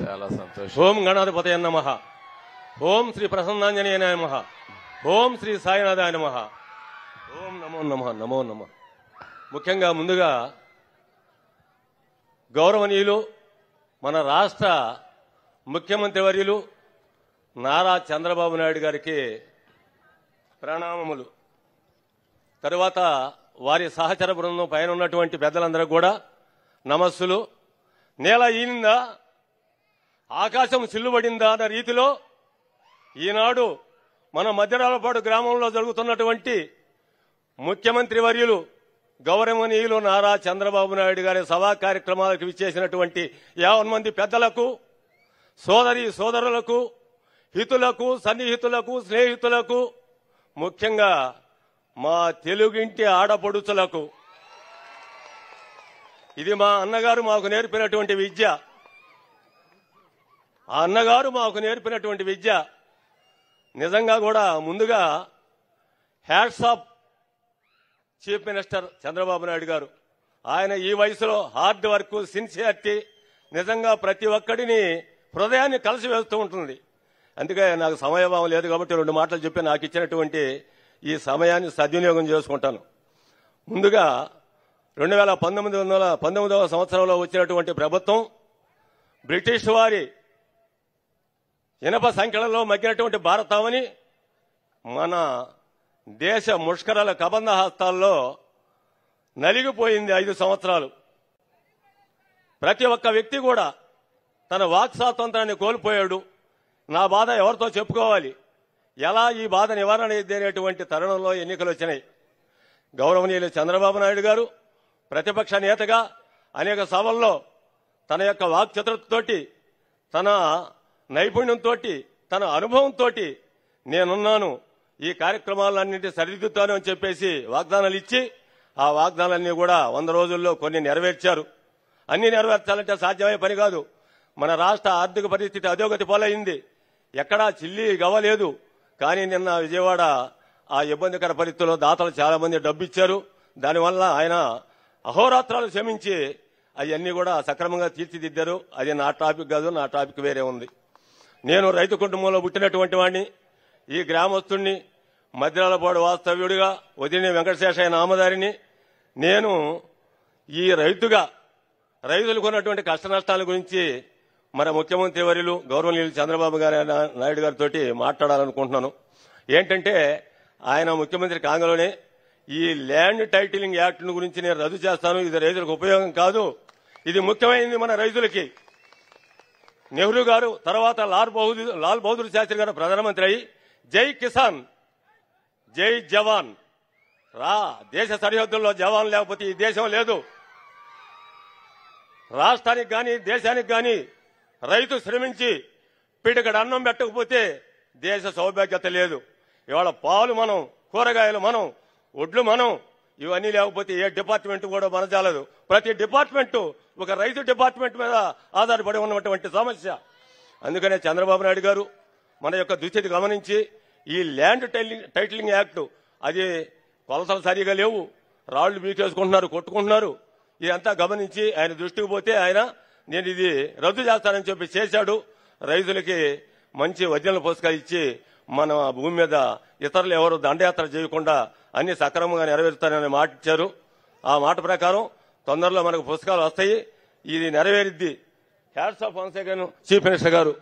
చాలా సంతోషం. ఓం గణాధిపతయ నమః. ఓం శ్రీ ప్రసన్నాంజనేయ నమః. ఓం శ్రీ సాయినాథాయ నమః. ఓం నమో నమః. నమో నమః. ముఖ్యంగా ముందుగా గౌరవనీయులు మన రాష్ట్ర ముఖ్యమంత్రి వర్యులు నారా చంద్రబాబు నాయుడు గారికి ప్రణామములు. తరువాత వారి సహచర బృందం పైన ఉన్నటువంటి పెద్దలందరూ కూడా నమస్సులు. నేల ఈనిందా, ఆకాశం సిల్లుబడిందా అన్న రీతిలో ఈనాడు మన మధ్యరాలపాడు గ్రామంలో జరుగుతున్నటువంటి ముఖ్యమంత్రి వర్యులు గౌరవనీయులు నారా చంద్రబాబు నాయుడు గారి సభా కార్యక్రమాలకు విచ్చేసినటువంటి 50 మంది పెద్దలకు, సోదరులకు, హితులకు, సన్నిహితులకు, స్నేహితులకు, ముఖ్యంగా మా తెలుగింటి ఆడపడుచులకు, ఇది మా అన్నగారు మాకు నేర్పినటువంటి విద్య. ఆ అన్నగారు మాకు నేర్పినటువంటి విద్య. నిజంగా కూడా ముందుగా hats off chief minister Chandrababu Naidu గారు. ఆయన ఈ వయసులో హార్డ్ వర్క్, సిన్సియారిటీ నిజంగా ప్రతి ఒక్కడిని హృదయాన్ని కలిసి వేస్తూ ఉంటుంది. అందుకే నాకు సమయభావం లేదు కాబట్టి 2 మాటలు చెప్పి నాకు ఇచ్చినటువంటి ఈ సమయాన్ని సద్వినియోగం చేసుకుంటాను. ముందుగా 2019వ సంవత్సరంలో వచ్చినటువంటి ప్రభుత్వం బ్రిటిష్ వారి ఇనప సంఖ్యలలో మగ్గినటువంటి భారతావని మన దేశ ముష్కరాల కబంధ హస్తాల్లో నలిగిపోయింది 5 సంవత్సరాలు. ప్రతి ఒక్క వ్యక్తి కూడా తన వాక్ స్వాతంత్రాన్ని కోల్పోయాడు. నా బాధ ఎవరితో చెప్పుకోవాలి, ఎలా ఈ బాధ నివారణ అనేటువంటి తరుణంలో ఎన్నికలు వచ్చినాయి. గౌరవనీయులు చంద్రబాబు నాయుడు గారు ప్రతిపక్ష నేతగా అనేక సభల్లో తన యొక్క వాక్ చతురతతోటి, తన నైపుణ్యంతో, తన అనుభవంతో నేనున్నాను, ఈ కార్యక్రమాలన్నింటి సరిదిద్దుతాను అని చెప్పేసి వాగ్దానాలు ఇచ్చి ఆ వాగ్దానాలన్నీ కూడా 100 రోజుల్లో కొన్ని నెరవేర్చారు. అన్ని నెరవేర్చాలంటే సాధ్యమయ్యే పని కాదు. మన రాష్ట్ర ఆర్థిక పరిస్థితి అధోగతి పాలైంది. ఎక్కడా చిల్లి గవ్వలేదు. కానీ నిన్న విజయవాడ ఆ ఇబ్బందికర పరిస్థితుల్లో దాతలు చాలా మంది డబ్బు ఇచ్చారు. దానివల్ల ఆయన అహోరాత్రాలు శ్రమించి అవన్నీ కూడా సక్రమంగా తీర్చిదిద్దారు. అది నా టాపిక్ కాదు, నా టాపిక్ వేరే ఉంది. నేను రైతు కుటుంబంలో పుట్టినటువంటి వాడిని, ఈ గ్రామస్తుణ్ణి, మధ్యరాలపాడు వాస్తవ్యుడిగా వదిలిన వెంకటశేషయ్య నామధారిని. నేను ఈ రైతులకు ఉన్నటువంటి కష్ట నష్టాల గురించి మన ముఖ్యమంత్రి వర్యులు గౌరవనీయులు చంద్రబాబు నాయుడు గారితో మాట్లాడాలనుకుంటున్నాను. ఏంటంటే ఆయన ముఖ్యమంత్రి కాంగలోనే ఈ ల్యాండ్ టైటిలింగ్ యాక్ట్ గురించి నేను రద్దు చేస్తాను, ఇది రైతులకు ఉపయోగం కాదు, ఇది ముఖ్యమైనది మన రైతులకి. నెహ్రూ గారు తర్వాత లాల్ బహదూర్ శాస్త్రి గారు ప్రధానమంత్రి అయి జై కిసాన్ జై జవాన్, దేశ సరిహద్దుల్లో జవాన్ లేకపోతే ఈ దేశం లేదు. రాష్ట్రానికి గాని దేశానికి గాని రైతు శ్రమించి పిడికడ అన్నం పెట్టకపోతే దేశ సౌభాగ్యత లేదు. ఇవాళ పాలు మనం, కూరగాయలు మనం, ఒడ్లు మనం, ఇవన్నీ లేకపోతే ఏ డిపార్ట్మెంట్ కూడా మనజాలదు. ప్రతి డిపార్ట్మెంట్ ఒక రైతు డిపార్ట్మెంట్ మీద ఆధారపడి ఉన్నటువంటి సమస్య. అందుకనే చంద్రబాబు నాయుడు గారు మన యొక్క దుస్థితి గమనించి ఈ ల్యాండ్ టైటిలింగ్ యాక్ట్ అది కొలతలు సరిగా లేవు, రాళ్లు బీకేసుకుంటున్నారు, కొట్టుకుంటున్నారు. ఇదంతా గమనించి ఆయన దృష్టికి పోతే ఆయన నేను ఇది రద్దు చేస్తానని చెప్పి చేశాడు. రైతులకి మంచి వజ్రాల పుస్తకాలు ఇచ్చి మన భూమి మీద ఇతరులు ఎవరు దండయాత్ర చేయకుండా అన్ని సక్రమంగా నెరవేరుతారని మాట ఇచ్చారు. ఆ మాట ప్రకారం తొందరలో మనకు పుస్తకాలు వస్తాయి. ఇది నెరవేరిద్ది. Hats off once again chief minister గారు.